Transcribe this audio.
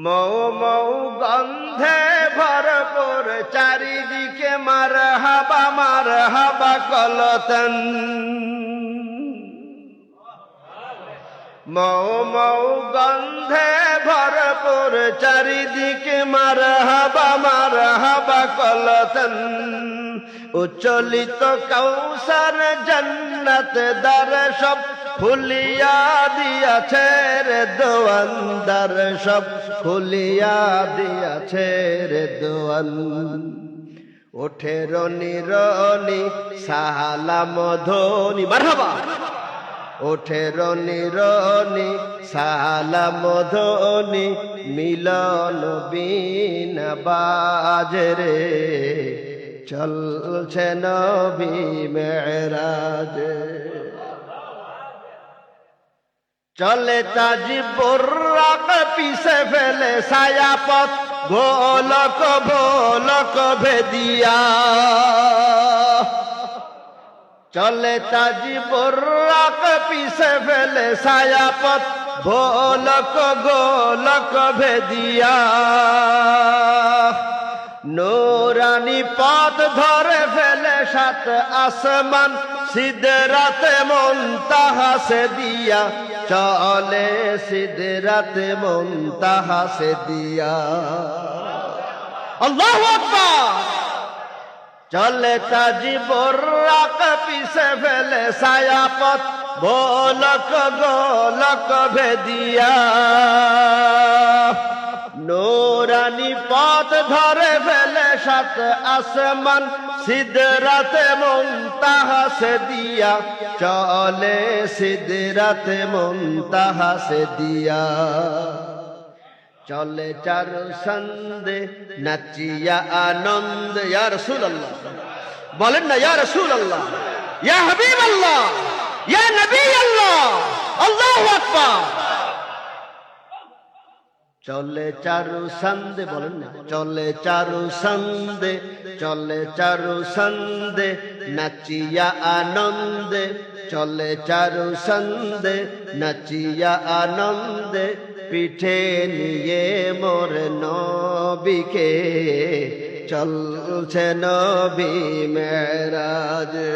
মৌ মৌ গন্ধে ভরপুর চারিদিকে মারহাবা কলতন। মৌ মৌ গন্ধে ভরপুর চারিদিকে মারহাবা কলতন। উচ্চলিত কৌসার জান্নাত দ্বার সব খুলিয়া দিয়াছে রে দোয়ানদার, সব খুলিয়া দিয়াছে রে দোয়ান। ওঠে রনি রনি সালাম ধ্বনি মারহাবা, ওঠে রনি রনি সালাম ধ্বনি, মিলন বিন বাজরে চলছে নবী মেরাজে। চলে তাজ বুর্রাক পিছে ফেলে ছায়াপথ গোলক ভোলক ভেদিয়া। চলে তাজ বুর্রাক পিছে ফেলে ছায়াপথ ভোলক গোলক ভেদিয়া। নূরানি পথ ধরে ফেলে সাত আসমান, সিদরাতে মুনতাহা সে দিয়া চলে সিদরাতে মুনতাহা সে দিয়া। আল্লাহু আকবার। চলে তাজ বুর্রাক পিছে ফেলে ছায়াপথ ভোলক গোলক ভেদিয়া। নূরানি পথ ধরে ফেলে সাত আসমান, সিদরাতে মুনতাহা সে দিয়া চলে সিদরাতে মুনতাহা সে দিয়া। চলে চারু সন্দে নাচিয়া আনন্দ। ইয়া রাসূলুল্লাহ বলেন না, ইয়া রাসূলুল্লাহ, ইয়া হাবিবাল্লাহ, ইয়া নবী আল্লাহ। আল্লাহু আকবার। চলে চারু সন্দে বলেন না, চলে চারু সন্দে, চলে চারু সন্দে নাচিয়া আনন্দে। চলে চারু সন্দে নাচিয়া আনন্দে, পিঠে নিয়ে মোর নবীকে চলছে নবী মেরাজে।